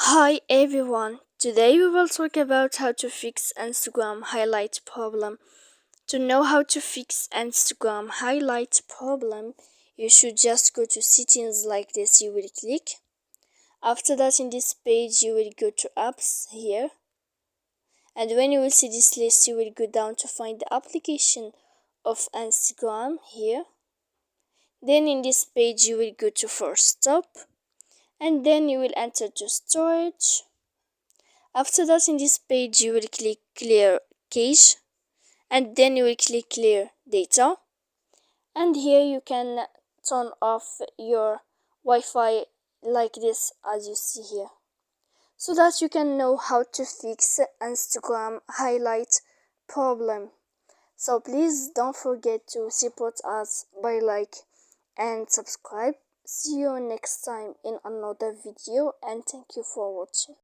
Hi everyone, today we will talk about how to fix Instagram highlight problem. To know how to fix Instagram highlight problem, you should just go to settings like this. You will click. After that, in this page you will go to apps here, and when you will see this list you will go down to find the application of Instagram here. Then in this page you will go to force stop, and then you will enter to storage. After that, in this page you will click clear cache, and then you will click clear data, and here you can turn off your Wi-Fi like this, as you see here, so that you can know how to fix Instagram highlight problem. So please don't forget to support us by like and subscribe. See you next time in another video, and thank you for watching.